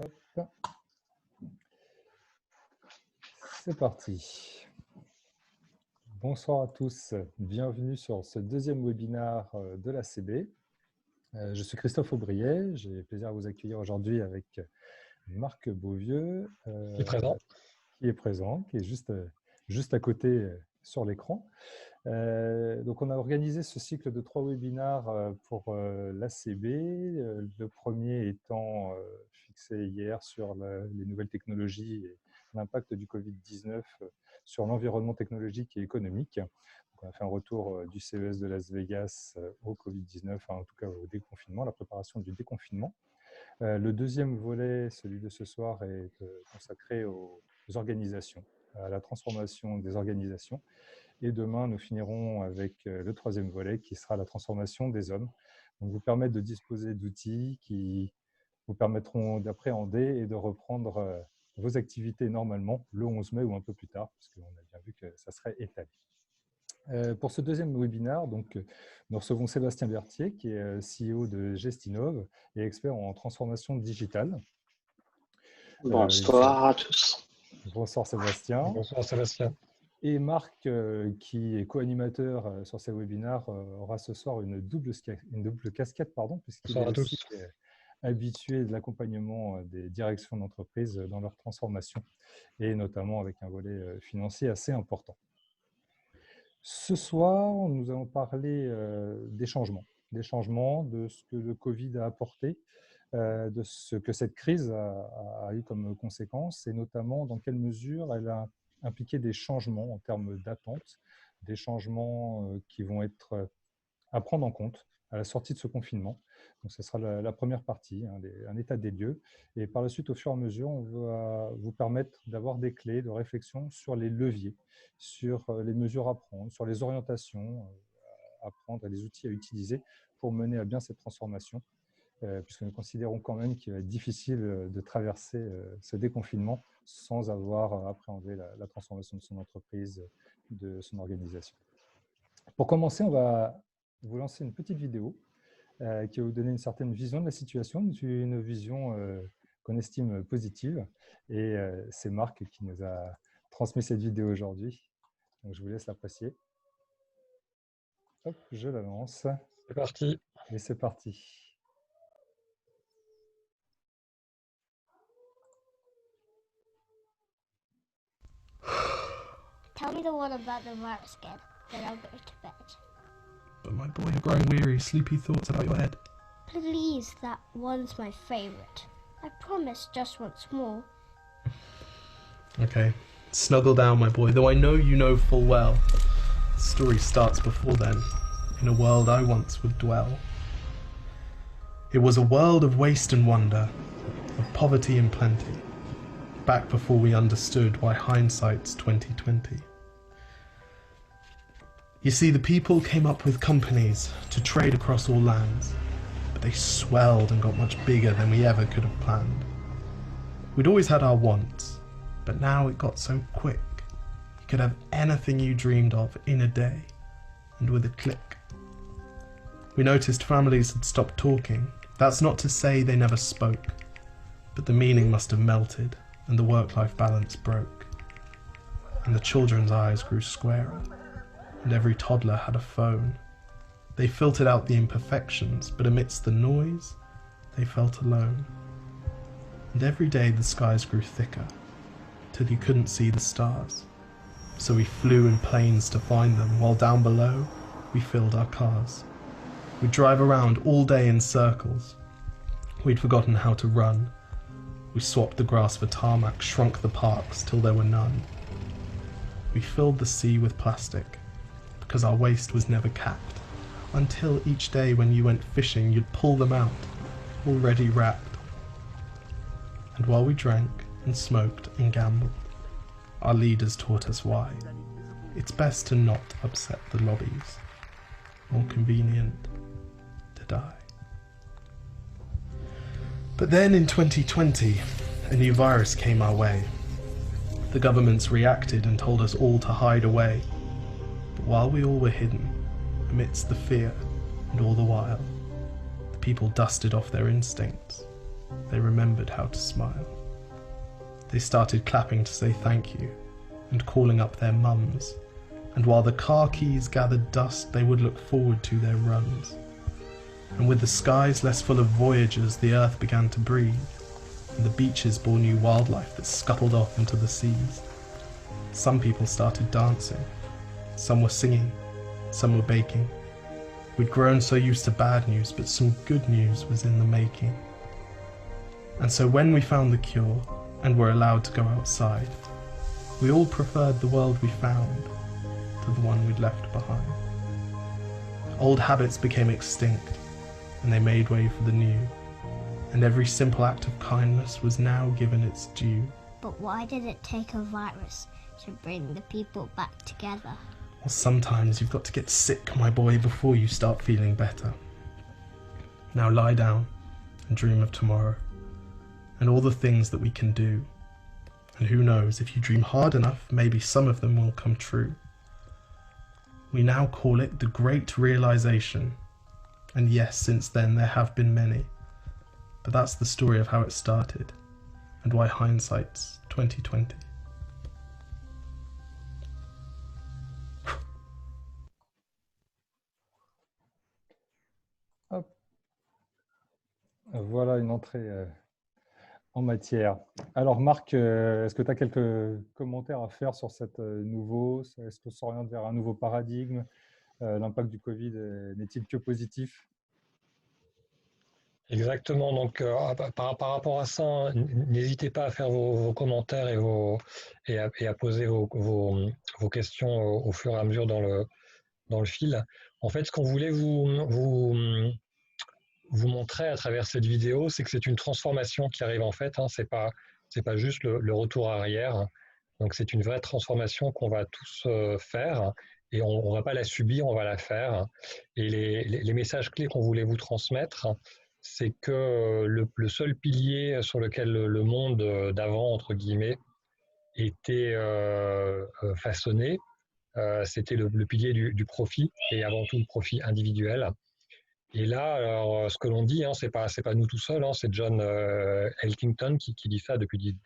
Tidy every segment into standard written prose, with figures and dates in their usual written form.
Hop. C'est parti. Bonsoir à tous, bienvenue sur ce deuxième webinaire de l'ACB. Je suis Christophe Aubriet, j'ai le plaisir à vous accueillir aujourd'hui avec Marc Beauvieux, qui est présent, qui est juste à côté sur l'écran. Donc on a organisé ce cycle de 3 webinaires pour l'ACB, le premier étant fixé hier sur les nouvelles technologies et l'impact du Covid-19 sur l'environnement technologique et économique. Donc on a fait un retour du CES de Las Vegas au Covid-19, en tout cas au déconfinement, la préparation du déconfinement. Le deuxième volet, celui de ce soir, est consacré aux organisations, à la transformation des organisations. Et demain, nous finirons avec le troisième volet qui sera la transformation des hommes. Donc, vous permettre de disposer d'outils qui vous permettront d'appréhender et de reprendre vos activités normalement le 11 mai ou un peu plus tard, parce qu'on a bien vu que ça serait étalé. Pour ce deuxième webinaire, donc, nous recevons Sébastien Berthier, qui est CEO de Gestinov et expert en transformation digitale. Bonsoir à tous. Bonsoir Sébastien. Bonsoir Sébastien. Et Marc, qui est co-animateur sur ces webinaires, aura ce soir une double casquette, puisqu'il est aussi habitué de l'accompagnement des directions d'entreprise dans leur transformation, et notamment avec un volet financier assez important. Ce soir, nous allons parler des changements, de ce que le Covid a apporté, de ce que cette crise a eu comme conséquence, et notamment dans quelle mesure elle a impliqué des changements en termes d'attente, des changements qui vont être à prendre en compte à la sortie de ce confinement. Donc, ce sera la première partie, un état des lieux. Et par la suite, au fur et à mesure, on va vous permettre d'avoir des clés de réflexion sur les leviers, sur les mesures à prendre, sur les orientations à prendre, les outils à utiliser pour mener à bien cette transformation. Puisque nous considérons quand même qu'il va être difficile de traverser ce déconfinement sans avoir appréhendé la transformation de son entreprise, de son organisation. Pour commencer, on va vous lancer une petite vidéo qui va vous donner une certaine vision de la situation, une vision qu'on estime positive. Et c'est Marc qui nous a transmis cette vidéo aujourd'hui. Donc, je vous laisse l'apprécier. Hop, je la lance. C'est parti. Et c'est parti. Tell me the one about the virus again, then I'll go to bed. But my boy, you're growing weary, sleepy thoughts about your head. Please, that one's my favourite. I promise just once more. Okay, snuggle down, my boy, though I know you know full well. The story starts before then, in a world I once would dwell. It was a world of waste and wonder, of poverty and plenty, back before we understood why hindsight's 2020. You see, the people came up with companies to trade across all lands, but they swelled and got much bigger than we ever could have planned. We'd always had our wants, but now it got so quick. You could have anything you dreamed of in a day, and with a click. We noticed families had stopped talking. That's not to say they never spoke, but the meaning must have melted, and the work-life balance broke. And the children's eyes grew squarer, and every toddler had a phone. They filtered out the imperfections, but amidst the noise, they felt alone. And every day the skies grew thicker, till you couldn't see the stars. So we flew in planes to find them, while down below, we filled our cars. We'd drive around all day in circles. We'd forgotten how to run. We swapped the grass for tarmac, shrunk the parks till there were none. We filled the sea with plastic, because our waste was never capped, until each day when you went fishing you'd pull them out, already wrapped. And while we drank and smoked and gambled, our leaders taught us why. It's best to not upset the lobbies, more convenient to die. But then in 2020, a new virus came our way. The governments reacted and told us all to hide away. But while we all were hidden, amidst the fear and all the while, the people dusted off their instincts they remembered how to smile. They started clapping to say thank you and calling up their mums, and while the car keys gathered dust, they would look forward to their runs. And with the skies less full of voyagers, the earth began to breathe, and the beaches bore new wildlife that scuttled off into the seas. Some people started dancing, some were singing, some were baking. We'd grown so used to bad news, but some good news was in the making. And so when we found the cure, and were allowed to go outside, we all preferred the world we found to the one we'd left behind. Old habits became extinct, and they made way for the new, and every simple act of kindness was now given its due. But why did it take a virus to bring the people back together? Well, sometimes you've got to get sick, my boy, before you start feeling better. Now lie down and dream of tomorrow, and all the things that we can do. And who knows, if you dream hard enough, maybe some of them will come true. We now call it the Great Realization. And yes, since then there have been many. But that's the story of how it started, and why hindsight's 2020. Hop. Voilà une entrée en matière. Alors Marc, est-ce que tu as quelques commentaires à faire sur cette nouveau? Est-ce qu'on s'oriente vers un nouveau paradigme? L'impact du Covid n'est-il que positif? Exactement, donc par rapport à ça, n'hésitez pas à faire vos commentaires et à poser vos questions au fur et à mesure dans le fil. En fait, ce qu'on voulait vous montrer à travers cette vidéo, c'est que c'est une transformation qui arrive en fait, hein, c'est pas juste le retour arrière, donc c'est une vraie transformation qu'on va tous faire, et on va pas la subir, on va la faire. Et les messages clés qu'on voulait vous transmettre, c'est que le seul pilier sur lequel le monde d'avant, entre guillemets, était façonné, c'était le pilier du profit, et avant tout le profit individuel. Et là, alors, ce que l'on dit, hein, c'est pas nous tout seuls, hein, c'est John Elkington qui dit ça depuis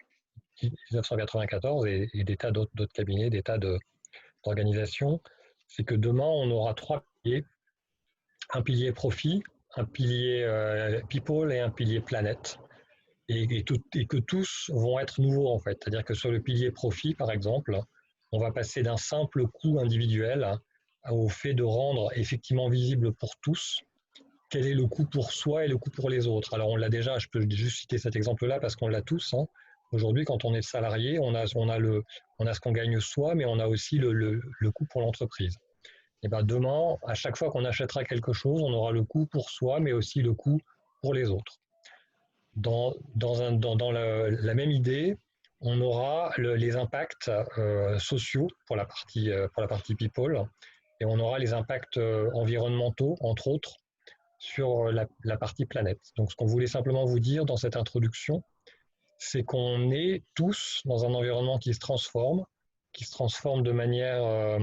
1994 et des tas d'autres cabinets, des tas d'organisations. C'est que demain, on aura 3 piliers. Un pilier profit, un pilier people et un pilier planète. Et que tous vont être nouveaux, en fait. C'est-à-dire que sur le pilier profit, par exemple, on va passer d'un simple coût individuel au fait de rendre effectivement visible pour tous quel est le coût pour soi et le coût pour les autres. Alors on l'a déjà, je peux juste citer cet exemple-là parce qu'on l'a tous. Hein. Aujourd'hui, quand on est salarié, on a ce qu'on gagne soi, mais on a aussi le coût pour l'entreprise. Et ben demain, à chaque fois qu'on achètera quelque chose, on aura le coût pour soi, mais aussi le coût pour les autres. Dans la même idée, on aura les impacts sociaux pour la partie people, et on aura les impacts environnementaux, entre autres, sur la partie planète. Donc ce qu'on voulait simplement vous dire dans cette introduction, c'est qu'on est tous dans un environnement qui se transforme de manière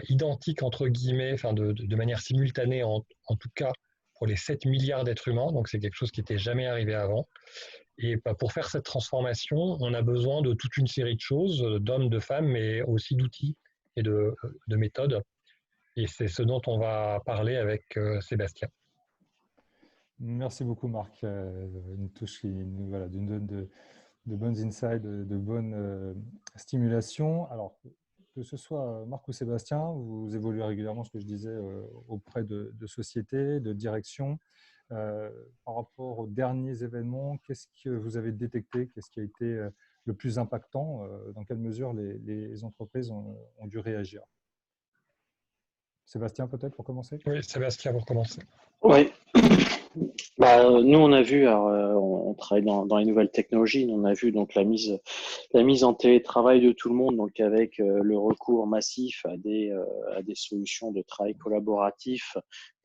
identique, entre guillemets, enfin de manière simultanée, en tout cas pour les 7 milliards d'êtres humains, donc c'est quelque chose qui n'était jamais arrivé avant. Et pour faire cette transformation, on a besoin de toute une série de choses, d'hommes, de femmes, mais aussi d'outils et de méthodes. Et c'est ce dont on va parler avec Sébastien. Merci beaucoup Marc. Une touche qui nous donne de bonnes insights, de bonnes stimulations. Alors, que ce soit Marc ou Sébastien, vous évoluez régulièrement, ce que je disais, auprès de sociétés, de directions. Par rapport aux derniers événements, qu'est-ce que vous avez détecté? Qu'est-ce qui a été le plus impactant? Dans quelle mesure les entreprises ont dû réagir? Sébastien, peut-être, pour commencer? Oui, Sébastien, pour commencer. Oui. Nous, on a vu, alors, on travaille dans les nouvelles technologies, on a vu donc la mise en télétravail de tout le monde, donc avec le recours massif à des solutions de travail collaboratif,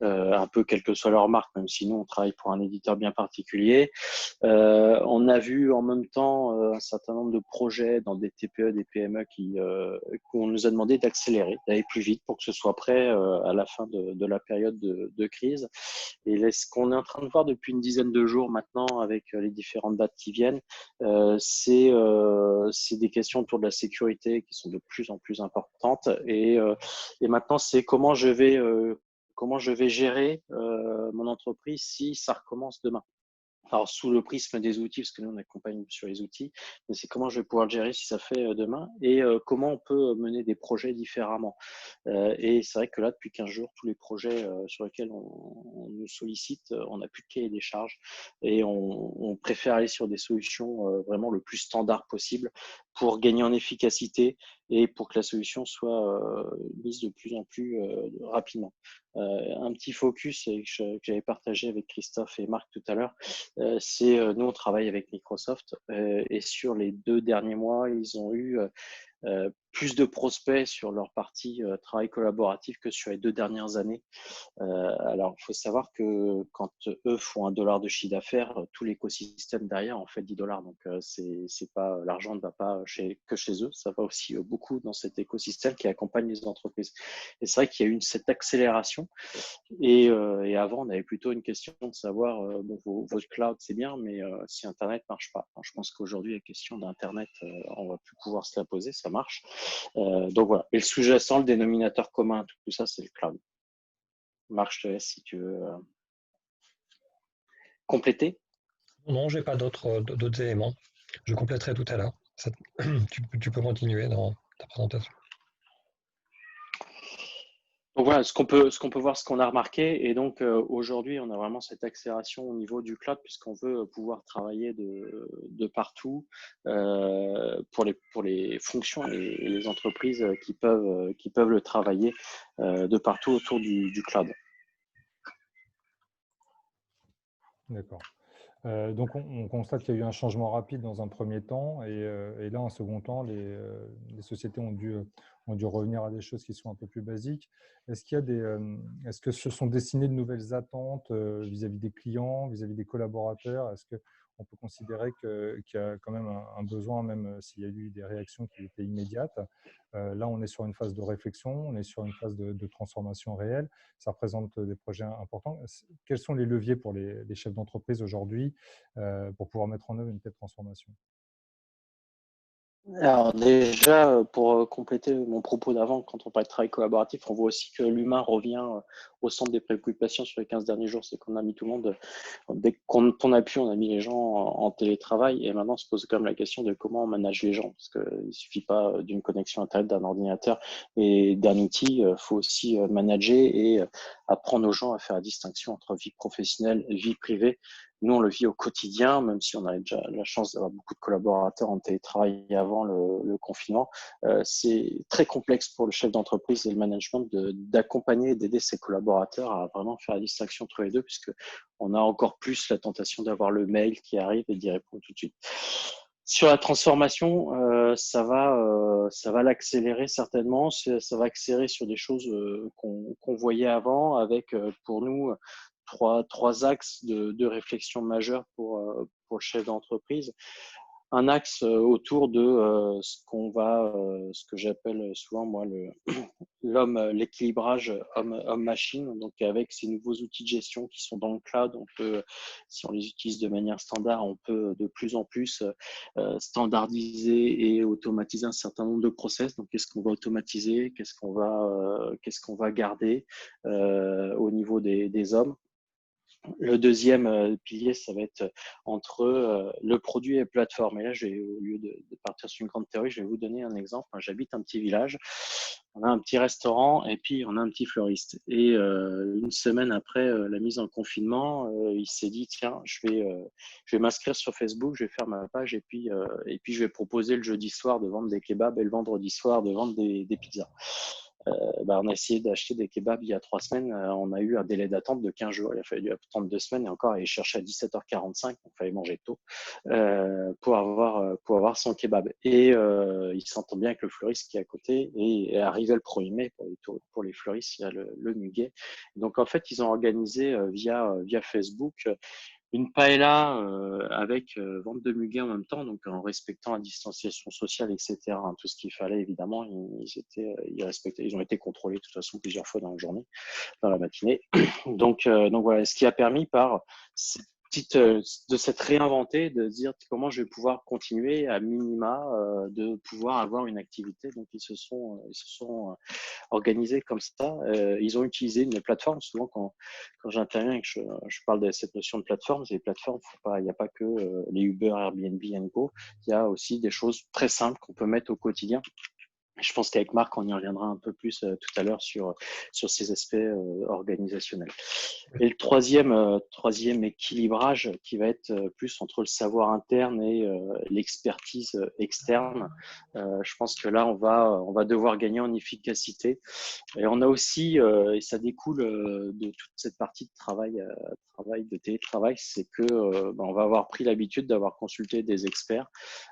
un peu quelle que soit leur marque, même si nous on travaille pour un éditeur bien particulier. On a vu en même temps un certain nombre de projets dans des TPE, des PME qu'on nous a demandé d'accélérer, d'aller plus vite pour que ce soit prêt à la fin de la période de crise. Et ce qu'on est en train de voir depuis une dizaine de jours maintenant avec les différentes dates qui viennent, c'est des questions autour de la sécurité qui sont de plus en plus importantes. Et maintenant, c'est comment je vais gérer mon entreprise si ça recommence demain. Alors, sous le prisme des outils, parce que nous, on accompagne sur les outils, mais c'est comment je vais pouvoir le gérer si ça fait demain et comment on peut mener des projets différemment. Et c'est vrai que là, depuis 15 jours, tous les projets sur lesquels on nous sollicite, on n'a plus de cahier des charges et on préfère aller sur des solutions vraiment le plus standard possible pour gagner en efficacité et pour que la solution soit mise de plus en plus rapidement. Un petit focus que j'avais partagé avec Christophe et Marc tout à l'heure, c'est nous, on travaille avec Microsoft et sur les 2 derniers mois, ils ont eu plus de prospects sur leur partie travail collaboratif que sur les 2 dernières années. Alors, il faut savoir que quand eux font $1 de chiffre d'affaires, tout l'écosystème derrière en fait $10. Donc, c'est pas l'argent ne va pas que chez eux, ça va aussi beaucoup dans cet écosystème qui accompagne les entreprises. Et c'est vrai qu'il y a eu cette accélération. Et avant, on avait plutôt une question de savoir, votre cloud, c'est bien, mais si Internet marche pas. Alors, je pense qu'aujourd'hui, la question d'Internet, on va plus pouvoir se la poser, ça marche. Donc voilà. Et le sous-jacent, le dénominateur commun, tout ça, c'est le cloud. Marc, je te laisse si tu veux compléter. Non, j'ai pas d'autres éléments. Je compléterai tout à l'heure. Tu peux continuer dans ta présentation. Donc voilà, ce qu'on peut voir, ce qu'on a remarqué. Et donc aujourd'hui, on a vraiment cette accélération au niveau du cloud puisqu'on veut pouvoir travailler de partout pour les fonctions et les entreprises qui peuvent le travailler de partout autour du cloud. D'accord. Donc, on constate qu'il y a eu un changement rapide dans un premier temps et là, en second temps, les sociétés ont dû revenir à des choses qui sont un peu plus basiques. Est-ce que se sont dessinées de nouvelles attentes vis-à-vis des clients, vis-à-vis des collaborateurs? Est-ce qu'on peut considérer qu'il y a quand même un besoin, même s'il y a eu des réactions qui étaient immédiates? Là, on est sur une phase de réflexion, on est sur une phase de transformation réelle. Ça représente des projets importants. Quels sont les leviers pour les chefs d'entreprise aujourd'hui pour pouvoir mettre en œuvre une telle transformation? Alors déjà, pour compléter mon propos d'avant, quand on parle de travail collaboratif, on voit aussi que l'humain revient au centre des préoccupations sur les 15 derniers jours. C'est qu'on a mis tout le monde, dès qu'on a pu, on a mis les gens en télétravail et maintenant on se pose quand même la question de comment on manage les gens. Parce qu'il ne suffit pas d'une connexion Internet, d'un ordinateur et d'un outil. Il faut aussi manager et apprendre aux gens à faire la distinction entre vie professionnelle et vie privée. Nous, on le vit au quotidien, même si on avait déjà la chance d'avoir beaucoup de collaborateurs en télétravail avant le confinement. C'est très complexe pour le chef d'entreprise et le management d'accompagner et d'aider ses collaborateurs à vraiment faire la distinction entre les deux, puisque on a encore plus la tentation d'avoir le mail qui arrive et d'y répondre tout de suite. Sur la transformation, ça va l'accélérer certainement. Ça va accélérer sur des choses qu'on voyait avant, avec pour nous trois axes de réflexion majeure pour le chef d'entreprise. Un axe autour de ce que j'appelle souvent moi l'équilibrage homme-machine. Donc avec ces nouveaux outils de gestion qui sont dans le cloud, on peut, si on les utilise de manière standard, on peut de plus en plus standardiser et automatiser un certain nombre de process. Donc qu'est-ce qu'on va automatiser, qu'est-ce qu'on va garder au niveau des hommes. Le deuxième pilier, ça va être entre le produit et la plateforme. Et là, au lieu de partir sur une grande théorie, je vais vous donner un exemple. J'habite un petit village, on a un petit restaurant et puis on a un petit fleuriste. Et une semaine après la mise en confinement, il s'est dit, tiens, je vais m'inscrire sur Facebook, je vais faire ma page et puis je vais proposer le jeudi soir de vendre des kebabs et le vendredi soir de vendre des pizzas. On a essayé d'acheter des kebabs il y a 3 semaines. On a eu un délai d'attente de 15 jours. Il a fallu attendre 2 semaines et encore aller chercher à 17h45. Donc, il fallait manger tôt pour avoir son kebab. Et il s'entend bien avec le fleuriste qui est à côté. Et arrivé le 1er mai pour les fleuristes, il y a le muguet. Donc, en fait, ils ont organisé via Facebook une paella avec vente de muguet en même temps, donc en respectant la distanciation sociale, etc. Hein, tout ce qu'il fallait, évidemment, ils respectaient, ils ont été contrôlés de toute façon plusieurs fois dans la journée, dans la matinée. Donc voilà, ce qui a permis par cette de s'être réinventé, de dire comment je vais pouvoir continuer à minima, de pouvoir avoir une activité. Donc ils se sont organisés comme ça. Ils ont utilisé une plateforme. Souvent, quand j'interviens et que je parle de cette notion de plateforme, c'est les plateformes, il n'y a pas que les Uber, Airbnb, Go. Il y a aussi des choses très simples qu'on peut mettre au quotidien. Je pense qu'avec Marc, on y reviendra un peu plus tout à l'heure sur ces aspects organisationnels. Et le troisième équilibrage qui va être plus entre le savoir interne et l'expertise externe. Je pense que là, on va devoir gagner en efficacité. Et on a aussi, et ça découle de toute cette partie de travail de télétravail, c'est que on va avoir pris l'habitude d'avoir consulté des experts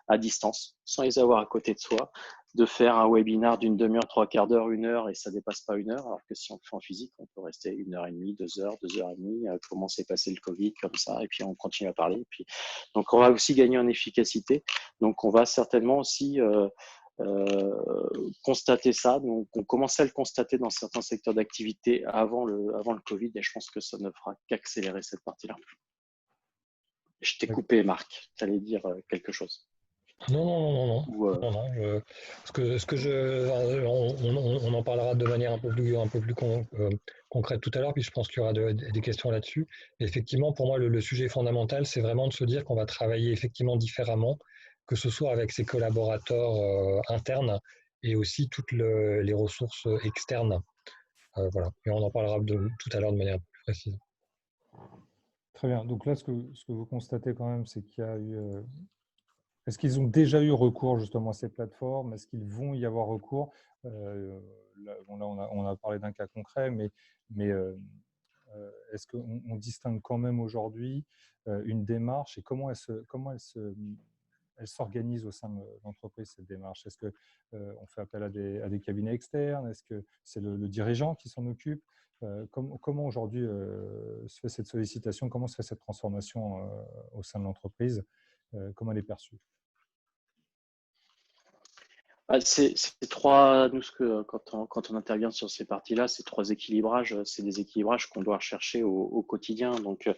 à distance, sans les avoir à côté de soi, de faire un webinar d'une demi-heure, trois quarts d'heure, 1 heure, et ça dépasse pas 1 heure, alors que si on le fait en physique, on peut rester 1 heure et demie, 2 heures, 2 heures et demie, comment s'est passé le Covid, comme ça, et puis on continue à parler. Et puis, donc, on va aussi gagner en efficacité. Donc, on va certainement aussi constater ça. Donc, on commençait à le constater dans certains secteurs d'activité avant le Covid, et je pense que ça ne fera qu'accélérer cette partie-là. Je t'ai coupé, Marc. Tu allais dire quelque chose. Non. On en parlera de manière un peu plus concrète tout à l'heure, puis je pense qu'il y aura des questions là-dessus. Effectivement, pour moi, le sujet fondamental, c'est vraiment de se dire qu'on va travailler effectivement différemment, que ce soit avec ses collaborateurs internes et aussi toutes les ressources externes. Voilà. Et on en parlera tout à l'heure de manière plus précise. Très bien. Donc là, ce que vous constatez quand même, c'est qu'il y a eu… Est-ce qu'ils ont déjà eu recours justement à ces plateformes? Est-ce qu'ils vont y avoir recours? Là, on a parlé d'un cas concret, mais est-ce qu'on distingue quand même aujourd'hui une démarche et comment elle s'organise au sein de l'entreprise, cette démarche? Est-ce qu'on fait appel à des cabinets externes? Est-ce que c'est le dirigeant qui s'en occupe? Comment aujourd'hui se fait cette sollicitation? Comment se fait cette transformation au sein de l'entreprise? Comment elle est perçue? C'est trois, nous, quand on intervient sur ces parties-là, ces trois équilibrages, c'est des équilibrages qu'on doit rechercher au quotidien, donc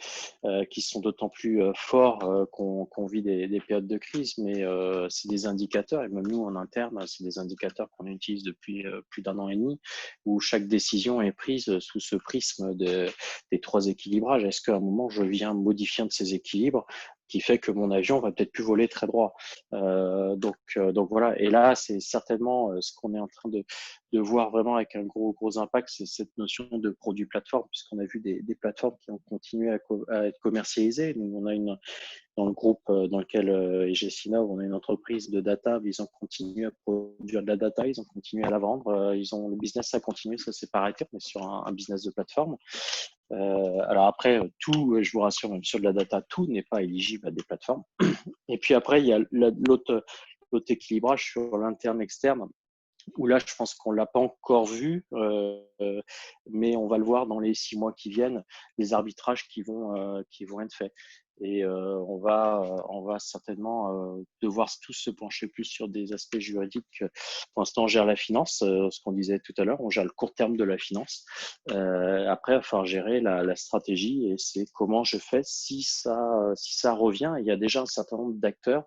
qui sont d'autant plus forts qu'on vit des périodes de crise, mais c'est des indicateurs, et même nous en interne, c'est des indicateurs qu'on utilise depuis plus d'1 an et demi, où chaque décision est prise sous ce prisme des trois équilibrages. Est-ce qu'à un moment, je viens modifier un de ces équilibres qui fait que mon avion va peut-être plus voler très droit. Donc voilà. Et là, c'est certainement ce qu'on est en train de voir vraiment avec un gros impact, c'est cette notion de produit plateforme, puisqu'on a vu des plateformes qui ont continué à être commercialisées. Nous, on a dans le groupe dans lequel Egesinov, on a une entreprise de data, ils ont continué à produire de la data, ils ont continué à la vendre, le business a continué, ça s'est pas arrêté, on est sur un business de plateforme. Alors après, tout, je vous rassure, même sur de la data, tout n'est pas éligible à des plateformes. Et puis après, il y a l'autre équilibrage sur l'interne-externe, où là, je pense qu'on l'a pas encore vu, mais on va le voir dans les 6 mois qui viennent, les arbitrages qui vont être faits. Et on va certainement devoir tous se pencher plus sur des aspects juridiques. Pour l'instant, on gère la finance, ce qu'on disait tout à l'heure, on gère le court terme de la finance. Après, il va falloir gérer la stratégie, et c'est comment je fais si ça revient. Il y a déjà un certain nombre d'acteurs,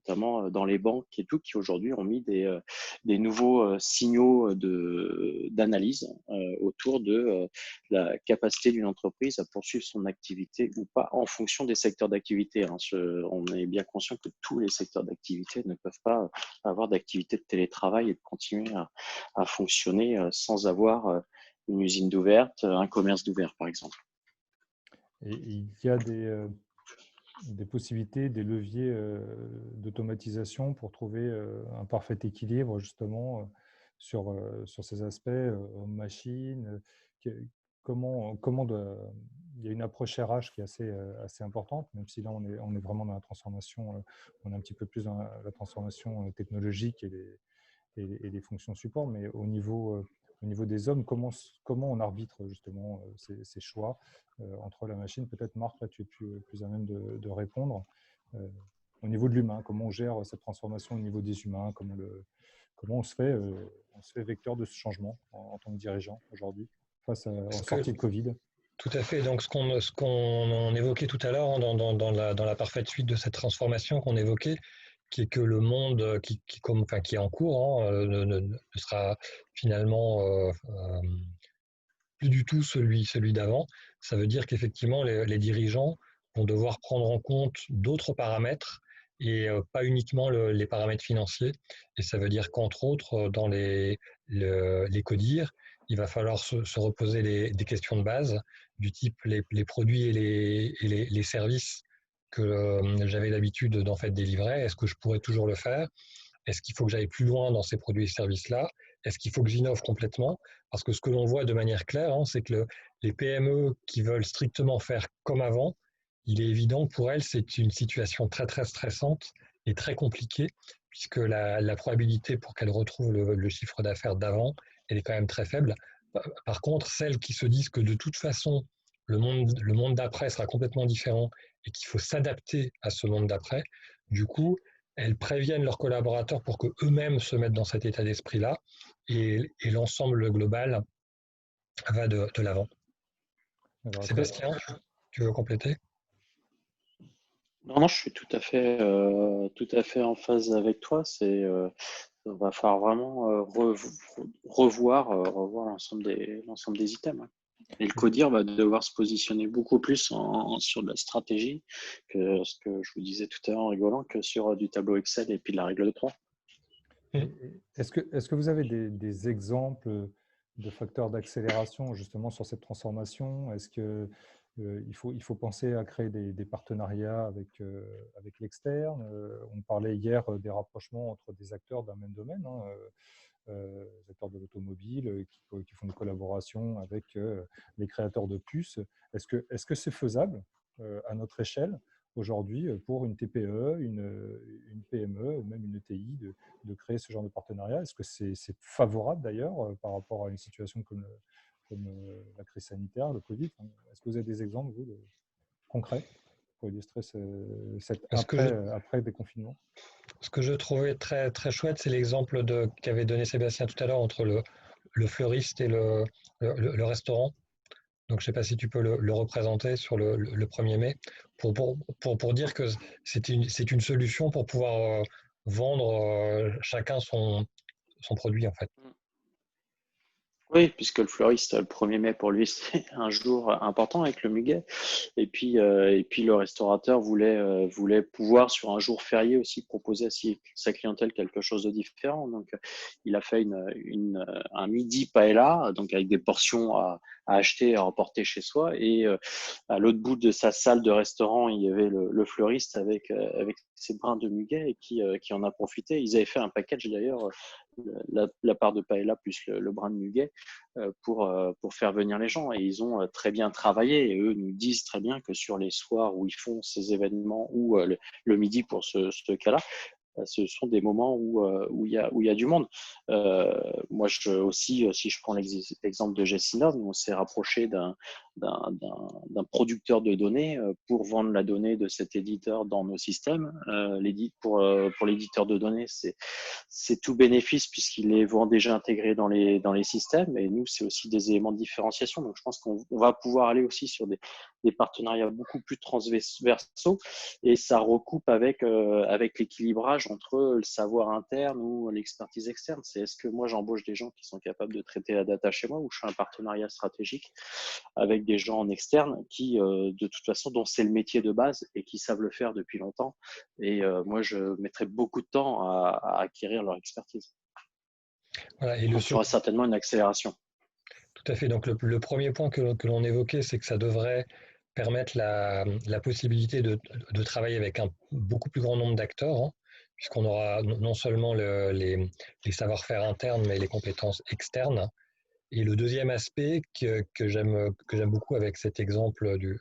notamment dans les banques et tout, qui aujourd'hui ont mis des nouveaux signaux d'analyse autour de la capacité d'une entreprise à poursuivre son activité ou pas en fonction des secteurs d'activité. On est bien conscient que tous les secteurs d'activité ne peuvent pas avoir d'activité de télétravail et de continuer à fonctionner sans avoir une usine d'ouverte, un commerce d'ouvert, par exemple. Et il y a des possibilités, des leviers d'automatisation pour trouver un parfait équilibre justement sur ces aspects machines. Il y a une approche RH qui est assez importante, même si là on est vraiment dans la transformation, on est un petit peu plus dans la transformation technologique et les fonctions support, mais au niveau au niveau des hommes, comment on arbitre justement ces choix entre la machine? Peut-être Marc, là tu es plus à même de répondre. Au niveau de l'humain, comment on gère cette transformation au niveau des humains, comment on se fait vecteur de ce changement en tant que dirigeant aujourd'hui face en sortie de Covid? Tout à fait. Donc, ce qu'on évoquait tout à l'heure dans la parfaite suite de cette transformation qu'on évoquait, qui est que le monde qui est en cours ne sera finalement plus du tout celui d'avant. Ça veut dire qu'effectivement, les dirigeants vont devoir prendre en compte d'autres paramètres et pas uniquement les paramètres financiers. Et ça veut dire qu'entre autres, dans les CODIR, il va falloir se reposer des questions de base du type les produits et les services que j'avais l'habitude d'en fait délivrer. Est-ce que je pourrais toujours le faire? Est-ce qu'il faut que j'aille plus loin dans ces produits et services-là? Est-ce qu'il faut que j'innove complètement? Parce que ce que l'on voit de manière claire, c'est que les PME qui veulent strictement faire comme avant, il est évident que pour elles, c'est une situation très très stressante et très compliquée, puisque la probabilité pour qu'elles retrouvent le chiffre d'affaires d'avant, elle est quand même très faible. Par contre, celles qui se disent que de toute façon, le monde d'après sera complètement différent et qu'il faut s'adapter à ce monde d'après, du coup, elles préviennent leurs collaborateurs pour qu'eux-mêmes se mettent dans cet état d'esprit-là et l'ensemble global va de l'avant. Sébastien, tu veux compléter? Non, je suis tout à fait en phase avec toi. On va falloir vraiment revoir l'ensemble des items. Et le CODIR va devoir se positionner beaucoup plus sur de la stratégie que ce que je vous disais tout à l'heure en rigolant, que sur du tableau Excel et puis de la règle de 3. Est-ce que vous avez des exemples de facteurs d'accélération justement sur cette transformation? Est-ce que il faut penser à créer des partenariats avec l'externe? On parlait hier des rapprochements entre des acteurs d'un même domaine, les acteurs de l'automobile qui font des collaborations avec les créateurs de puces. Est-ce que c'est faisable à notre échelle aujourd'hui pour une TPE, une PME, même une ETI de créer ce genre de partenariat? Est-ce que c'est favorable d'ailleurs par rapport à une situation comme la crise sanitaire, le Covid? Est-ce que vous avez des exemples, vous, concrets pour illustrer cet après déconfinement? Ce que je trouvais très, très chouette, c'est l'exemple qu'avait donné Sébastien tout à l'heure entre le fleuriste et le restaurant. Donc, je ne sais pas si tu peux le représenter sur le 1er mai pour dire que c'est une solution pour pouvoir vendre chacun son produit, en fait. Oui, puisque le fleuriste, le 1er mai, pour lui, c'est un jour important avec le muguet. Et puis le restaurateur voulait pouvoir, sur un jour férié aussi, proposer à sa clientèle quelque chose de différent. Donc, il a fait un midi paella, donc avec des portions à acheter et à emporter chez soi. Et à l'autre bout de sa salle de restaurant, il y avait le fleuriste avec ses brins de muguet et qui en a profité. Ils avaient fait un package d'ailleurs, la part de paella plus le brin de muguet, pour faire venir les gens. Et ils ont très bien travaillé. Et eux nous disent très bien que sur les soirs où ils font ces événements, ou le midi pour ce cas-là, ce sont des moments où il y a du monde. Moi, aussi, si je prends l'exemple de Gessinov, on s'est rapproché d'un producteur de données pour vendre la donnée de cet éditeur dans nos systèmes. Pour l'éditeur de données, c'est tout bénéfice puisqu'il est déjà intégré dans les systèmes. Et nous, c'est aussi des éléments de différenciation. Donc, je pense qu'on va pouvoir aller aussi sur des partenariats beaucoup plus transversaux, et ça recoupe avec l'équilibrage entre le savoir interne ou l'expertise externe. C'est est-ce que moi j'embauche des gens qui sont capables de traiter la data chez moi, ou je fais un partenariat stratégique avec des gens en externe qui, de toute façon, dont c'est le métier de base et qui savent le faire depuis longtemps. Et moi, je mettrai beaucoup de temps à acquérir leur expertise. Voilà, et il y aura certainement une accélération. Tout à fait. Donc, le premier point que l'on évoquait, c'est que ça devrait permettre la possibilité de travailler avec un beaucoup plus grand nombre d'acteurs, puisqu'on aura non seulement les savoir-faire internes, mais les compétences externes. Et le deuxième aspect que j'aime beaucoup avec cet exemple du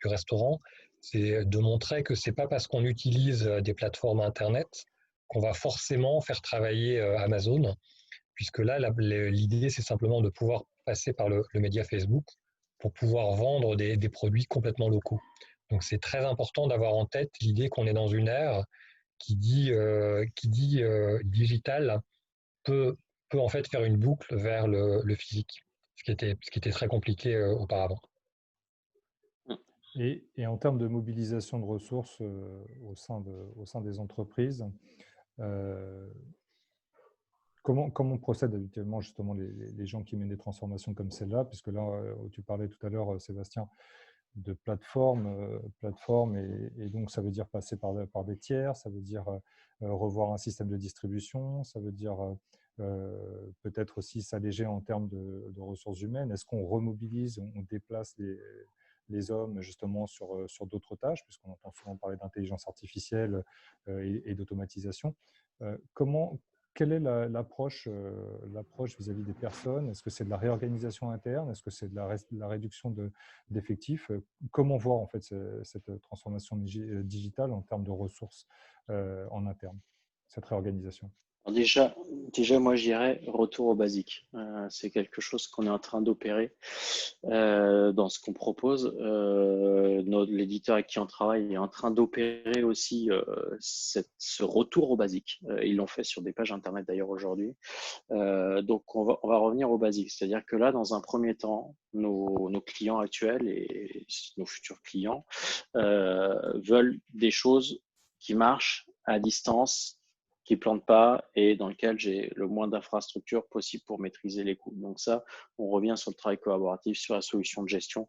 restaurant, c'est de montrer que c'est pas parce qu'on utilise des plateformes Internet qu'on va forcément faire travailler Amazon, puisque là, l'idée, c'est simplement de pouvoir passer par le média Facebook pour pouvoir vendre des produits complètement locaux. Donc, c'est très important d'avoir en tête l'idée qu'on est dans une ère qui dit digital peut en fait faire une boucle vers le physique, ce qui était très compliqué auparavant. Et en termes de mobilisation de ressources au sein des entreprises, comment on procède habituellement justement les gens qui mènent des transformations comme celle-là, puisque là, tu parlais tout à l'heure, Sébastien, de plateforme, et donc ça veut dire passer par des tiers, ça veut dire revoir un système de distribution, ça veut dire peut-être aussi s'alléger en termes de ressources humaines. Est-ce qu'on remobilise, on déplace les hommes justement sur d'autres tâches, puisqu'on entend souvent parler d'intelligence artificielle et d'automatisation. Quelle est l'approche vis-à-vis des personnes? Est-ce que c'est de la réorganisation interne? Est-ce que c'est de la réduction d'effectifs? Comment voir en fait cette transformation digitale en termes de ressources en interne, cette réorganisation? Alors déjà, moi, je dirais retour au basique. C'est quelque chose qu'on est en train d'opérer dans ce qu'on propose. L'éditeur avec qui on travaille est en train d'opérer aussi ce retour au basique. Ils l'ont fait sur des pages internet d'ailleurs aujourd'hui. Donc, on va revenir au basique. C'est-à-dire que là, dans un premier temps, nos clients actuels et nos futurs clients veulent des choses qui marchent à distance, qui ne plantent pas et dans lequel j'ai le moins d'infrastructures possible pour maîtriser les coûts. Donc ça, on revient sur le travail collaboratif, sur la solution de gestion,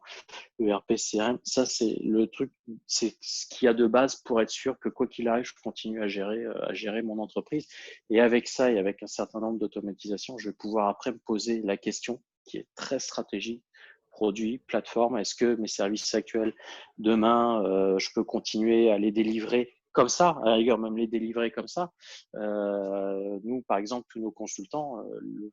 ERP, CRM. Ça, c'est le truc, c'est ce qu'il y a de base pour être sûr que quoi qu'il arrive, je continue à gérer mon entreprise. Et avec ça et avec un certain nombre d'automatisations, je vais pouvoir après me poser la question qui est très stratégique. Produit, plateforme, est-ce que mes services actuels, demain, je peux continuer à les délivrer comme ça, à la rigueur même les délivrer comme ça. Nous, par exemple, tous nos consultants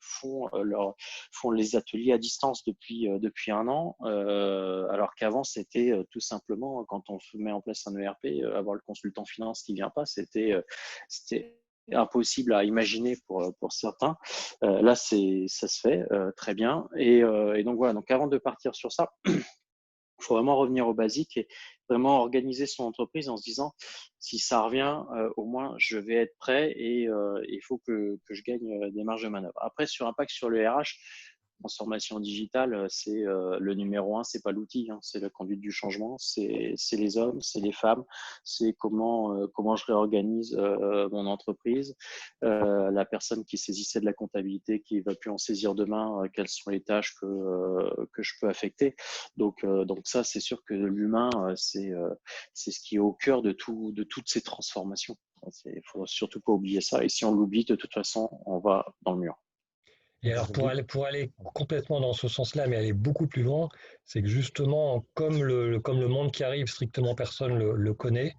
font les ateliers à distance depuis un an, alors qu'avant, c'était tout simplement, quand on met en place un ERP, avoir le consultant finance qui vient pas, c'était impossible à imaginer pour certains. Là, ça se fait très bien. Et donc voilà, donc avant de partir sur ça, il faut vraiment revenir au basique et vraiment organiser son entreprise en se disant, si ça revient, au moins, je vais être prêt et il faut que je gagne des marges de manœuvre. Après, sur impact sur le RH, transformation digitale, c'est le numéro un, c'est pas l'outil, hein, c'est la conduite du changement, c'est les hommes, c'est les femmes, c'est comment je réorganise mon entreprise, la personne qui saisissait de la comptabilité, qui va plus en saisir demain, quelles sont les tâches que je peux affecter. Donc ça, c'est sûr que l'humain, c'est ce qui est au cœur de toutes ces transformations. Il faut surtout pas oublier ça. Et si on l'oublie, de toute façon, on va dans le mur. Et alors pour aller complètement dans ce sens-là, mais aller beaucoup plus loin, c'est que justement, comme le monde qui arrive, strictement personne le connaît,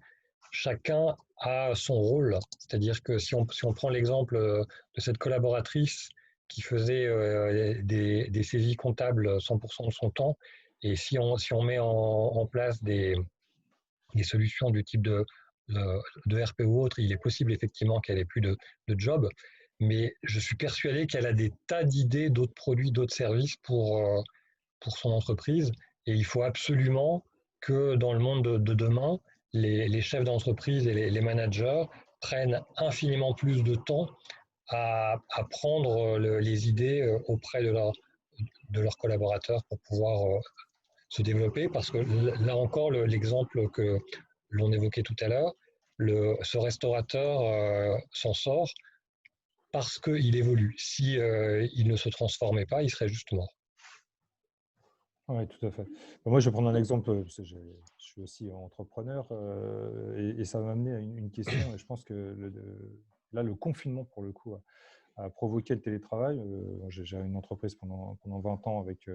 chacun a son rôle. C'est-à-dire que si on prend l'exemple de cette collaboratrice qui faisait des saisies comptables 100% de son temps, et si on met en place des solutions du type de RP ou autre, il est possible effectivement qu'elle ait plus de job. Mais je suis persuadé qu'elle a des tas d'idées, d'autres produits, d'autres services pour son entreprise. Et il faut absolument que dans le monde de demain, les chefs d'entreprise et les managers prennent infiniment plus de temps à prendre les idées auprès de leurs collaborateurs pour pouvoir se développer. Parce que là encore, l'exemple que l'on évoquait tout à l'heure, ce restaurateur s'en sort parce qu'il évolue. Si il ne se transformait pas, il serait juste mort. Oui, tout à fait. Moi, je vais prendre un exemple, parce que je suis aussi entrepreneur, et ça m'a amené à une question, et je pense que là, le confinement, pour le coup, a provoqué le télétravail. J'ai géré une entreprise pendant 20 ans avec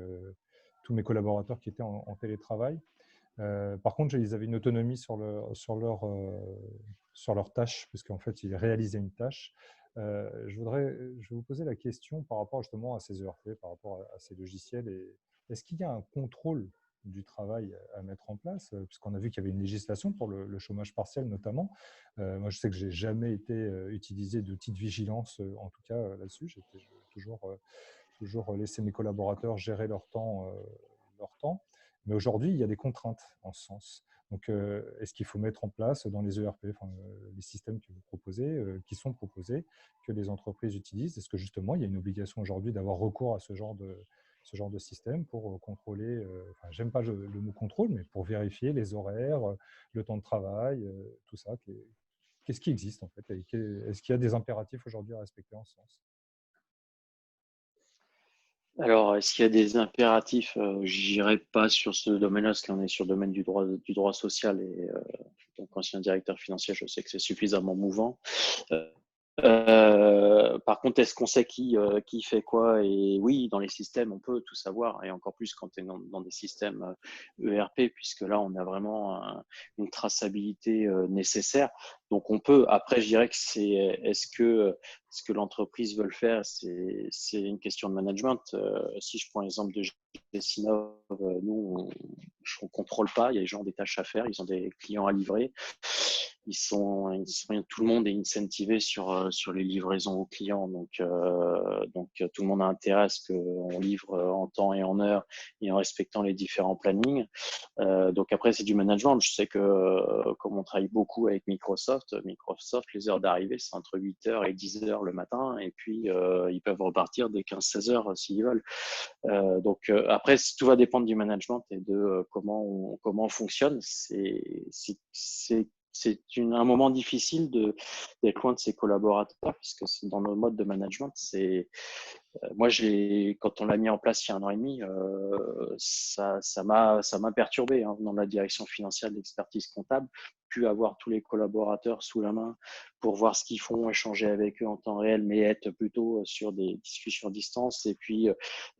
tous mes collaborateurs qui étaient en télétravail. Par contre, ils avaient une autonomie sur leurs tâches, puisqu'en fait, ils réalisaient une tâche. Je vais vous poser la question par rapport justement à ces ERP, par rapport à ces logiciels. Est-ce qu'il y a un contrôle du travail à mettre en place, puisqu'on a vu qu'il y avait une législation pour le chômage partiel notamment. Moi, je sais que je n'ai jamais été utilisé d'outils de vigilance, en tout cas là-dessus. J'ai toujours laisser mes collaborateurs gérer leur temps. Mais aujourd'hui, il y a des contraintes en ce sens. Donc, est-ce qu'il faut mettre en place dans les ERP, les systèmes que vous proposez, qui sont proposés, que les entreprises utilisent? Est-ce que justement, il y a une obligation aujourd'hui d'avoir recours à ce genre de système pour contrôler, j'aime pas le mot contrôle, mais pour vérifier les horaires, le temps de travail, tout ça. Qu'est-ce qui existe en fait? Est-ce qu'il y a des impératifs aujourd'hui à respecter en ce sens? Alors, est-ce qu'il y a des impératifs? Je n'irai pas sur ce domaine-là, parce qu'on est sur le domaine du droit social et donc ancien directeur financier, je sais que c'est suffisamment mouvant. Par contre, est-ce qu'on sait qui fait quoi? Et oui, dans les systèmes, on peut tout savoir, et encore plus quand tu es dans des systèmes ERP, puisque là, on a vraiment une traçabilité nécessaire. Donc, on peut. Après, je dirais que est-ce que l'entreprise veut le faire? C'est une question de management. Si je prends l'exemple de Gessinov, nous, on ne contrôle pas. Il y a des gens, des tâches à faire, ils ont des clients à livrer. Tout le monde est incentivé sur les livraisons aux clients. Donc, tout le monde a intérêt à ce qu'on livre en temps et en heure et en respectant les différents plannings. Donc après, c'est du management. Je sais que comme on travaille beaucoup avec Microsoft, les heures d'arrivée, c'est entre 8h et 10h le matin. Et puis, ils peuvent repartir dès 15-16h s'ils veulent. Donc après, tout va dépendre du management et de comment on fonctionne. C'est un moment difficile d'être loin de ses collaborateurs, puisque dans nos modes de management, moi, quand on l'a mis en place il y a 1 an et demi, ça m'a perturbé dans la direction financière de l'expertise comptable. Pu avoir tous les collaborateurs sous la main pour voir ce qu'ils font, échanger avec eux en temps réel, mais être plutôt sur des discussions à distance. Et puis,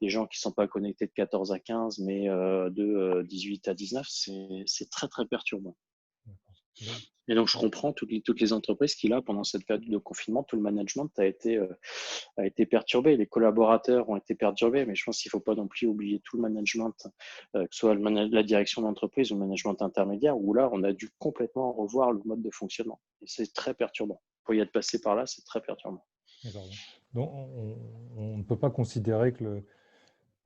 des gens qui ne sont pas connectés de 14 à 15, mais de 18 à 19, c'est très, très perturbant. Et donc, je comprends toutes les entreprises qui, là, pendant cette période de confinement, tout le management a été perturbé. Les collaborateurs ont été perturbés, mais je pense qu'il ne faut pas non plus oublier tout le management, que ce soit la direction d'entreprise ou le management intermédiaire, où là, on a dû complètement revoir le mode de fonctionnement. Et c'est très perturbant. Pour y être passé par là, c'est très perturbant. Donc, on ne peut pas considérer que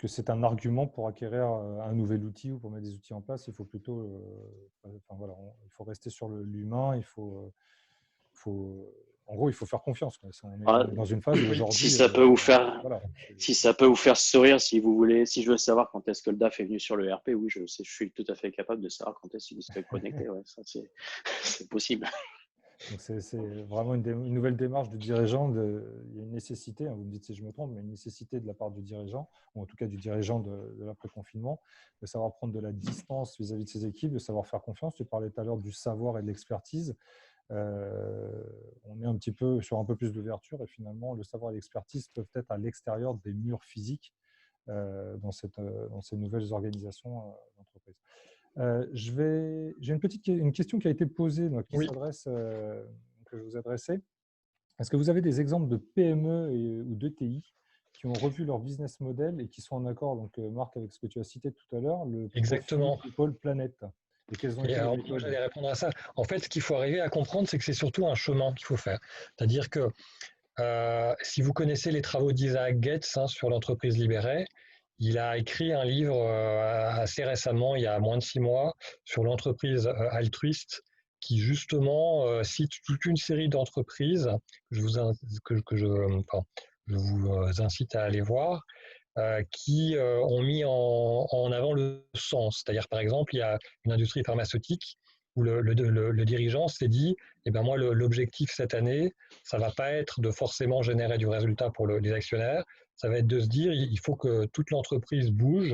c'est un argument pour acquérir un nouvel outil ou pour mettre des outils en place. Il faut plutôt, il faut rester sur l'humain. En gros, il faut faire confiance. On est dans une phase où aujourd'hui, si ça peut vous faire sourire, si vous voulez, si je veux savoir quand est-ce que le DAF est venu sur le RP, oui, je suis tout à fait capable de savoir quand est-ce qu'il se connecté. Ouais, ça, c'est possible. Donc c'est vraiment une nouvelle démarche du dirigeant. Il y a une nécessité, vous me dites si je me trompe, mais une nécessité de la part du dirigeant, ou en tout cas du dirigeant de l'après-confinement, de savoir prendre de la distance vis-à-vis de ses équipes, de savoir faire confiance. Tu parlais tout à l'heure du savoir et de l'expertise. On est un petit peu sur un peu plus d'ouverture et finalement, le savoir et l'expertise peuvent être à l'extérieur des murs physiques dans ces nouvelles organisations d'entreprise. J'ai une question qui a été posée, donc, que je vous adressais. Est-ce que vous avez des exemples de PME ou d'ETI qui ont revu leur business model et qui sont en accord, donc Marc, avec ce que tu as cité tout à l'heure, le Exactement. People Planet? Et quelles ont été les méthodes? J'allais répondre à ça. En fait, ce qu'il faut arriver à comprendre, c'est que c'est surtout un chemin qu'il faut faire. C'est-à-dire que si vous connaissez les travaux d'Isaac Getz sur l'entreprise libérée, il a écrit un livre assez récemment, il y a moins de 6 mois, sur l'entreprise altruiste, qui justement cite toute une série d'entreprises que je vous incite à aller voir, qui ont mis en avant le sens. C'est-à-dire, par exemple, il y a une industrie pharmaceutique où le dirigeant s'est dit, moi, l'objectif cette année, ça ne va pas être de forcément générer du résultat pour les actionnaires, ça va être de se dire, il faut que toute l'entreprise bouge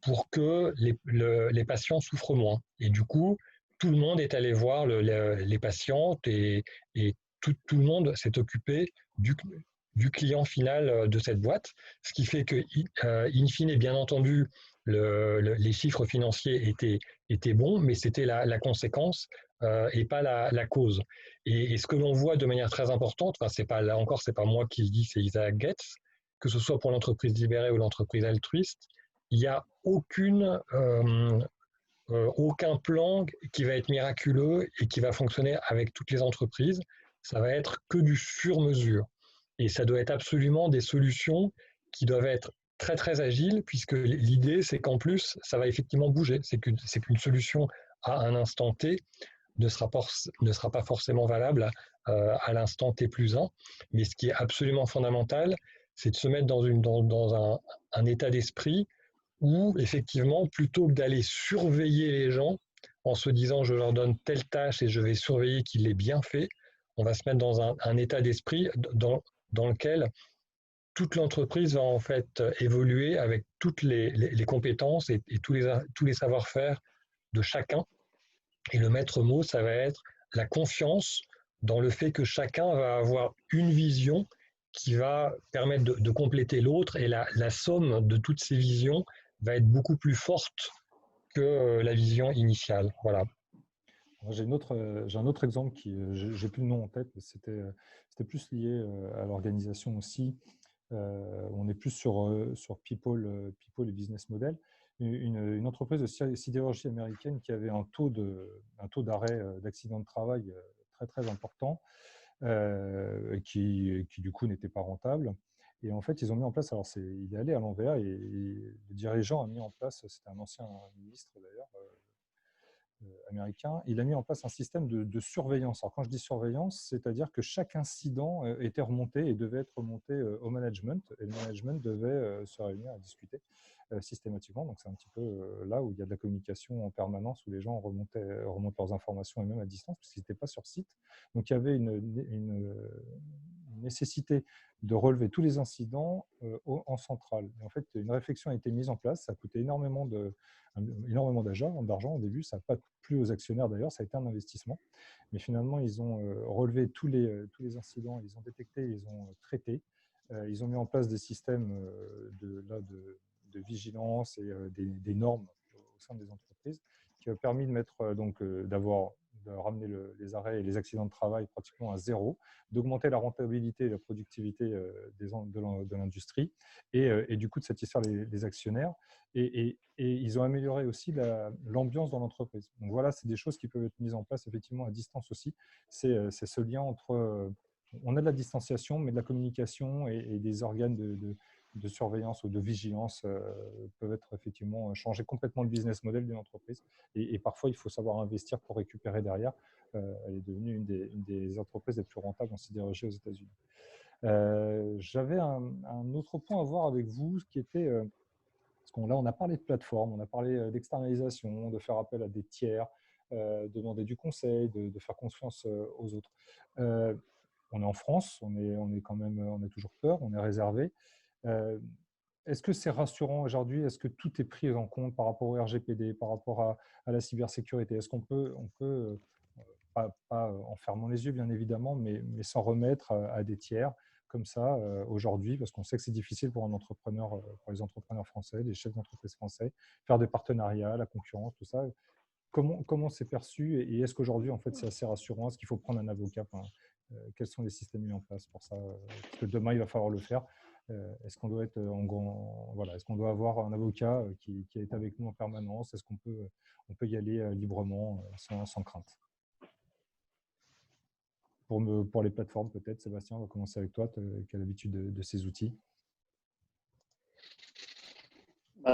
pour que les patients souffrent moins. Et du coup, tout le monde est allé voir les patientes et tout le monde s'est occupé du client final de cette boîte, ce qui fait que, in fine, bien entendu, les chiffres financiers étaient bons, mais c'était la conséquence et pas la cause. Et ce que l'on voit de manière très importante, c'est pas moi qui le dis, c'est Isaac Getz, que ce soit pour l'entreprise libérée ou l'entreprise altruiste, il n'y a aucun plan qui va être miraculeux et qui va fonctionner avec toutes les entreprises. Ça va être que du sur-mesure. Et ça doit être absolument des solutions qui doivent être très très agiles, puisque l'idée c'est qu'en plus ça va effectivement bouger. C'est qu'une solution à un instant T ne sera pas forcément valable à l'instant T plus 1. Mais ce qui est absolument fondamental, c'est de se mettre dans un état d'esprit où effectivement, plutôt que d'aller surveiller les gens en se disant je leur donne telle tâche et je vais surveiller qu'il l'ait bien fait, on va se mettre dans un état d'esprit dans lequel toute l'entreprise va en fait évoluer avec toutes les compétences et tous les savoir-faire de chacun. Et le maître mot, ça va être la confiance dans le fait que chacun va avoir une vision qui va permettre de compléter l'autre, et la somme de toutes ces visions va être beaucoup plus forte que la vision initiale. Voilà. J'ai un autre exemple qui, j'ai plus le nom en tête, mais c'était plus lié à l'organisation aussi. On est plus sur people et business model. Une entreprise de sidérurgie américaine qui avait un taux d'arrêt d'accident de travail très très important, qui du coup n'était pas rentable. Et en fait, ils ont mis en place, alors il est allé à l'envers, et le dirigeant a mis en place, c'était un ancien ministre d'ailleurs, américain, il a mis en place un système de surveillance. Alors quand je dis surveillance, c'est-à-dire que chaque incident était remonté et devait être remonté au management, et le management devait se réunir et discuter systématiquement. Donc c'est un petit peu là où il y a de la communication en permanence, où les gens remontent leurs informations, et même à distance, puisqu'ils n'étaient pas sur site. Donc il y avait une nécessité de relever tous les incidents en centrale. Et en fait, une réflexion a été mise en place, ça a coûté énormément d'argent au début, ça n'a pas plu aux actionnaires d'ailleurs, ça a été un investissement. Mais finalement, ils ont relevé tous les incidents, ils ont détecté, ils ont traité, ils ont mis en place des systèmes de vigilance et des normes au sein des entreprises, qui a permis de mettre de ramener les arrêts et les accidents de travail pratiquement à zéro, d'augmenter la rentabilité et la productivité de l'industrie, et du coup de satisfaire les actionnaires. Et ils ont amélioré aussi l'ambiance dans l'entreprise. Donc voilà, c'est des choses qui peuvent être mises en place effectivement à distance aussi. C'est ce lien entre… on a de la distanciation, mais de la communication et des organes de surveillance ou de vigilance peuvent être effectivement changer complètement le business model d'une entreprise. Et parfois, il faut savoir investir pour récupérer derrière. Elle est devenue une des entreprises les plus rentables en sidérurgie aux États-Unis. J'avais un autre point à voir avec vous, qui était… parce qu'on on a parlé de plateforme, on a parlé d'externalisation, de faire appel à des tiers, de demander du conseil, de faire confiance aux autres. On est en France, on a toujours peur, on est réservé. Est-ce que c'est rassurant aujourd'hui? Est-ce que tout est pris en compte par rapport au RGPD, par rapport à la cybersécurité? Est-ce qu'on peut pas en fermant les yeux bien évidemment, mais s'en remettre à des tiers comme ça aujourd'hui, parce qu'on sait que c'est difficile pour les entrepreneurs français, les chefs d'entreprise français, faire des partenariats, la concurrence, tout ça. Comment c'est perçu, et est-ce qu'aujourd'hui en fait c'est assez rassurant? Est-ce qu'il faut prendre un avocat? Quels sont les systèmes mis en place pour ça? Parce que demain il va falloir le faire. Est-ce qu'on doit être est-ce qu'on doit avoir un avocat qui est avec nous en permanence? Est-ce qu'on peut y aller librement sans crainte? Pour les plateformes, peut-être, Sébastien, on va commencer avec toi, qui as l'habitude de ces outils.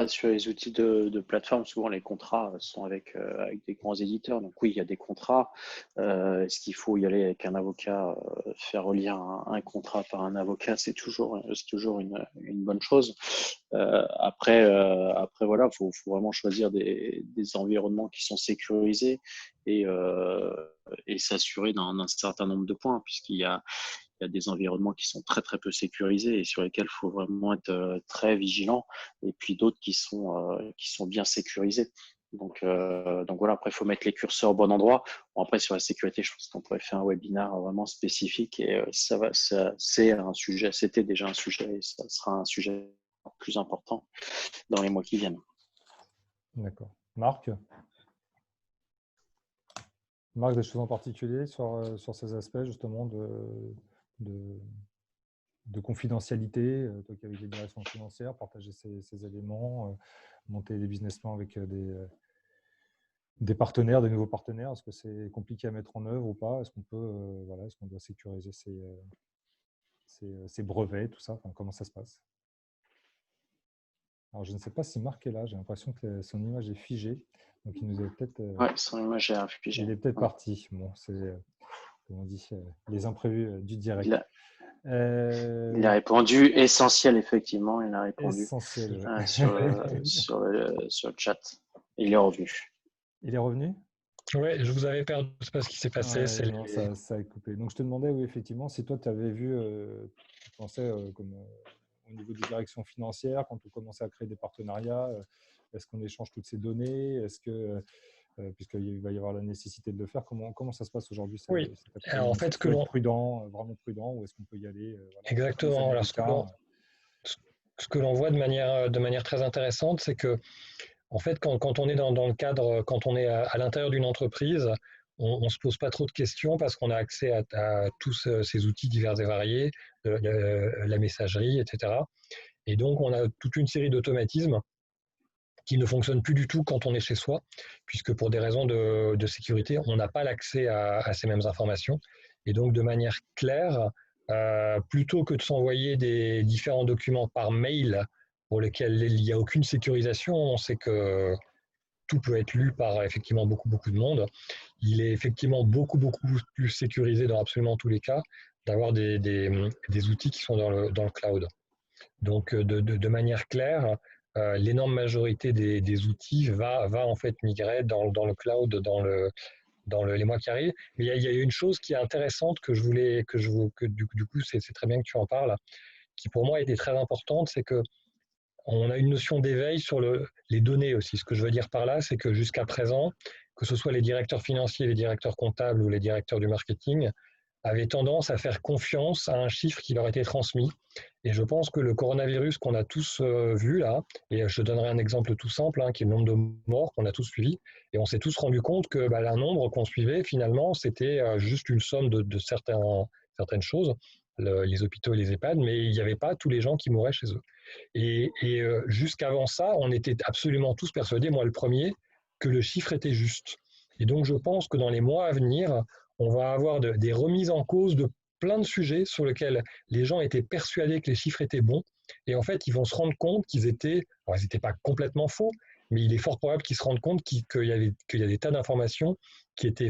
Sur les outils de plateforme, souvent les contrats sont avec des grands éditeurs. Donc oui, il y a des contrats. Est-ce qu'il faut y aller avec un avocat, faire relire un contrat par un avocat, c'est toujours une bonne chose. Après, voilà, faut vraiment choisir des environnements qui sont sécurisés et s'assurer d'un certain nombre de points, puisqu'il y a des environnements qui sont très très peu sécurisés et sur lesquels il faut vraiment être très vigilant, et puis d'autres qui sont bien sécurisés. Donc voilà, après il faut mettre les curseurs au bon endroit. Bon, après sur la sécurité, je pense qu'on pourrait faire un webinaire vraiment spécifique, et c'était déjà un sujet, et ça sera un sujet plus important dans les mois qui viennent. D'accord. Marc, des choses en particulier sur ces aspects justement de confidentialité, toi qui as des directions financières, partager ces éléments, monter des business plans avec des partenaires, des nouveaux partenaires? Est-ce que c'est compliqué à mettre en œuvre ou pas? Est-ce qu'on doit sécuriser ses brevets, tout ça? Enfin, comment ça se passe? Alors, je ne sais pas si Marc est là. J'ai l'impression que son image est figée. Donc, il nous est peut-être. Ouais, son image est figée. Il est peut-être parti. Bon, c'est, comme on dit, les imprévus du direct. Il a répondu essentiel, effectivement. Il a répondu essentiel, sur le chat. Il est revenu. Il est revenu? Oui, je vous avais perdu. Je ne sais pas ce qui s'est passé. Ouais, non, ça a coupé. Donc, je te demandais, oui, effectivement, si toi, tu avais vu, tu pensais comme au niveau des directions financières, quand on commençait à créer des partenariats, est-ce qu'on échange toutes ces données? Est-ce que, puisqu'il va y avoir la nécessité de le faire, comment ça se passe aujourd'hui? Oui, alors en fait, être prudent, vraiment prudent, ou est-ce qu'on peut y aller? Voilà, exactement. Alors, ce que l'on voit de manière très intéressante, c'est que en fait, quand on est dans le cadre, quand on est à l'intérieur d'une entreprise, on ne se pose pas trop de questions parce qu'on a accès à tous ces outils divers et variés, la messagerie, etc. Et donc, on a toute une série d'automatismes qui ne fonctionnent plus du tout quand on est chez soi, puisque pour des raisons de sécurité, on n'a pas l'accès à ces mêmes informations. Et donc, de manière claire, plutôt que de s'envoyer des différents documents par mail pour lesquels il n'y a aucune sécurisation, on sait que tout peut être lu par effectivement beaucoup de monde. Il est effectivement beaucoup plus sécurisé dans absolument tous les cas d'avoir des outils qui sont dans le cloud. Donc de manière claire, l'énorme majorité des outils va en fait migrer dans le cloud dans les mois qui arrivent. Mais il y a une chose qui est intéressante que du coup c'est très bien que tu en parles, qui pour moi était très importante, c'est que on a une notion d'éveil sur les données aussi. Ce que je veux dire par là, c'est que jusqu'à présent, que ce soit les directeurs financiers, les directeurs comptables ou les directeurs du marketing, avaient tendance à faire confiance à un chiffre qui leur était transmis. Et je pense que le coronavirus qu'on a tous vu là, et je donnerai un exemple tout simple, qui est le nombre de morts qu'on a tous suivi, et on s'est tous rendu compte que un nombre qu'on suivait, finalement, c'était juste une somme de certaines choses, les hôpitaux et les EHPAD, mais il n'y avait pas tous les gens qui mouraient chez eux. Et jusqu'avant ça, on était absolument tous persuadés, moi le premier, que le chiffre était juste. Et donc je pense que dans les mois à venir, on va avoir des remises en cause de plein de sujets sur lesquels les gens étaient persuadés que les chiffres étaient bons. Et en fait, ils vont se rendre compte qu'ils étaient, alors ils n'étaient pas complètement faux, mais il est fort probable qu'ils se rendent compte qu'il y a des tas d'informations qui n'étaient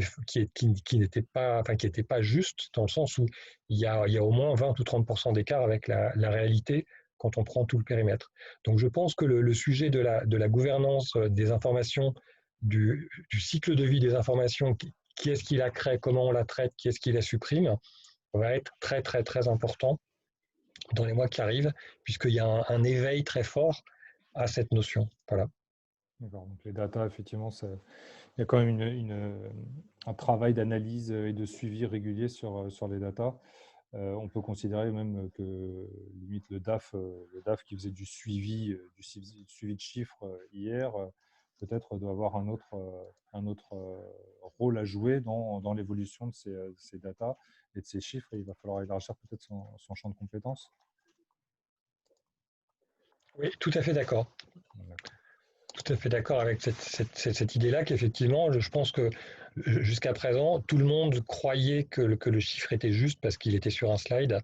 pas justes, dans le sens où il y a au moins 20 ou 30% d'écart avec la réalité quand on prend tout le périmètre. Donc je pense que le sujet de la gouvernance des informations, du cycle de vie des informations, qui est-ce qui la crée, comment on la traite, qui est-ce qui la supprime, va être très très très important dans les mois qui arrivent, puisqu'il y a un éveil très fort à cette notion. Voilà. D'accord, donc les data, effectivement, il y a quand même un travail d'analyse et de suivi régulier sur les data. On peut considérer même que limite le DAF qui faisait du suivi de chiffres hier, peut-être doit avoir un autre rôle à jouer dans l'évolution de ces data et de ces chiffres, et il va falloir élargir peut-être son champ de compétences. Oui, tout à fait d'accord. Tout à fait d'accord avec cette idée-là, qu'effectivement, je pense que jusqu'à présent, tout le monde croyait que le chiffre était juste parce qu'il était sur un slide.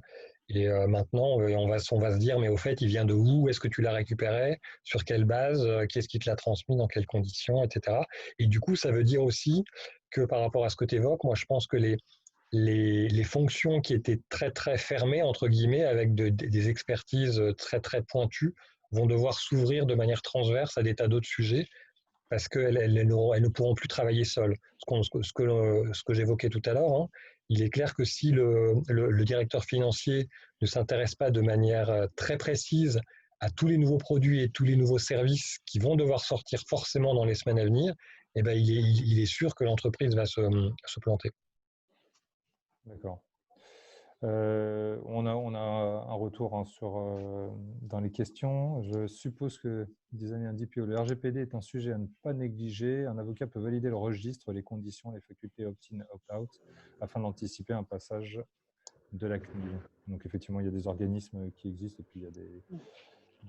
Et maintenant, on va se dire, mais au fait, il vient de où? Est-ce que tu l'as récupéré? Sur quelle base? Qui est-ce qui te l'a transmis? Dans quelles conditions? Etc. Et du coup, ça veut dire aussi que par rapport à ce que tu évoques, moi, je pense que les fonctions qui étaient très, très fermées, entre guillemets, avec des expertises très, très pointues, vont devoir s'ouvrir de manière transverse à des tas d'autres sujets parce qu'elles ne pourront plus travailler seules. Ce que j'évoquais tout à l'heure, il est clair que si le directeur financier ne s'intéresse pas de manière très précise à tous les nouveaux produits et tous les nouveaux services qui vont devoir sortir forcément dans les semaines à venir, eh ben, il est sûr que l'entreprise va se planter. D'accord. On a un retour dans les questions. Je suppose que Design DPO, le RGPD est un sujet à ne pas négliger. Un avocat peut valider le registre, les conditions, les facultés opt-in, opt-out afin d'anticiper un passage de la CNIL. Donc effectivement, il y a des organismes qui existent et puis il y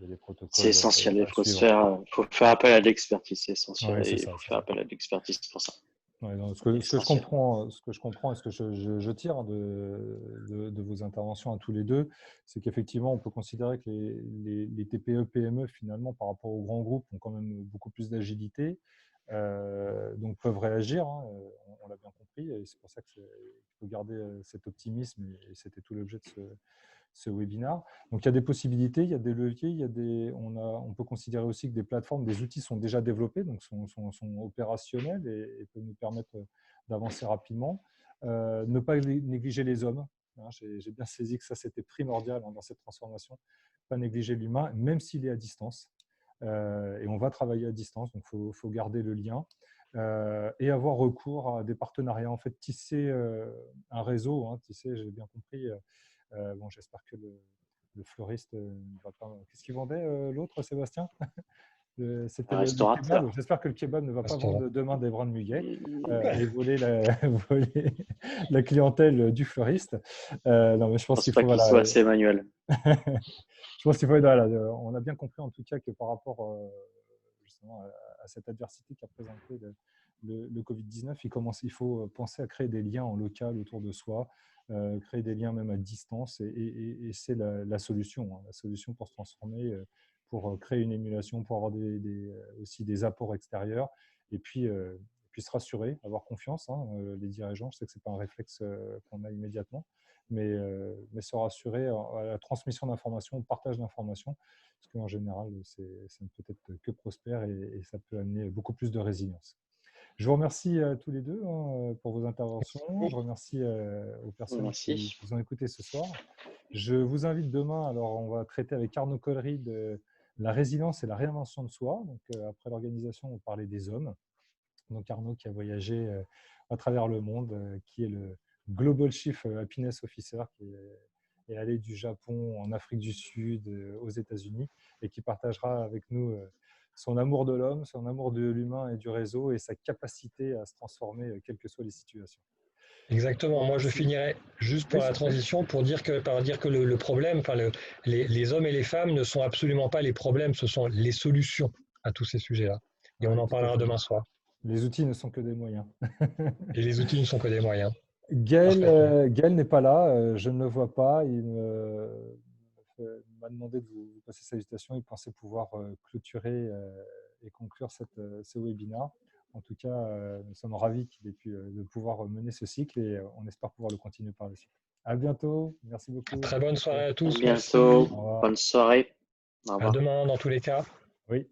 a des protocoles. C'est essentiel, il faut faire appel à l'expertise, c'est essentiel, ouais, il faut faire appel à l'expertise pour ce que je comprends et ce que je tire de vos interventions à tous les deux, c'est qu'effectivement, on peut considérer que les TPE, PME, finalement, par rapport aux grands groupes, ont quand même beaucoup plus d'agilité, donc peuvent réagir, hein, on l'a bien compris, et c'est pour ça qu'il faut garder cet optimisme, et c'était tout l'objet de ce webinaire. Donc, il y a des possibilités, il y a des leviers, on peut considérer aussi que des plateformes, des outils sont déjà développés, donc sont opérationnels et peuvent nous permettre d'avancer rapidement. Ne pas négliger les hommes. Hein, j'ai bien saisi que ça, c'était primordial, hein, dans cette transformation. Pas négliger l'humain, même s'il est à distance. Et on va travailler à distance, donc il faut garder le lien. Et avoir recours à des partenariats, en fait, tisser un réseau, hein, tisser, j'ai bien compris. Bon, j'espère que le fleuriste ne va pas. Qu'est-ce qu'il vendait l'autre, Sébastien? C'était le kebab. J'espère que le kebab ne va pas vendre demain des brins de muguet et voler la clientèle du fleuriste. Non, mais je pense qu'il faut. Qu'il soit assez manuel. Je pense qu'il faut. Voilà, on a bien compris en tout cas que par rapport justement à cette adversité qu'a présenté le Covid-19, il faut penser à créer des liens en local autour de soi, créer des liens même à distance, et c'est la solution, hein, la solution pour se transformer, pour créer une émulation, pour avoir aussi des apports extérieurs, et puis se rassurer, avoir confiance, hein, les dirigeants. Je sais que ce n'est pas un réflexe qu'on a immédiatement, mais se rassurer à la transmission d'informations, au partage d'informations, parce qu'en général, ça ne peut être que prospère, et ça peut amener beaucoup plus de résilience. Je vous remercie tous les deux, hein, pour vos interventions. Je remercie aux personnes qui nous ont écoutés ce soir. Je vous invite demain, alors on va traiter avec Arnaud Collery de la résilience et la réinvention de soi. Donc, après l'organisation, on parlait des hommes. Donc Arnaud qui a voyagé à travers le monde, qui est le Global Chief Happiness Officer, qui est allé du Japon, en Afrique du Sud, aux États-Unis, et qui partagera avec nous son amour de l'homme, son amour de l'humain et du réseau, et sa capacité à se transformer, quelles que soient les situations. Exactement. Moi, je finirai juste pour la transition par dire que le problème, les hommes et les femmes ne sont absolument pas les problèmes, ce sont les solutions à tous ces sujets-là. Et on en parlera demain soir. Les outils ne sont que des moyens. Et les outils ne sont que des moyens. Gaël n'est pas là, je ne le vois pas. Il m'a demandé de vous passer salutations. Il pensait pouvoir clôturer et conclure ce webinaire. En tout cas, nous sommes ravis qu'il ait pu de pouvoir mener ce cycle, et on espère pouvoir le continuer par la suite. À bientôt. Merci beaucoup. Très bonne soirée à tous. À bientôt. Merci. Bonne soirée. Au revoir. À demain dans tous les cas. Oui.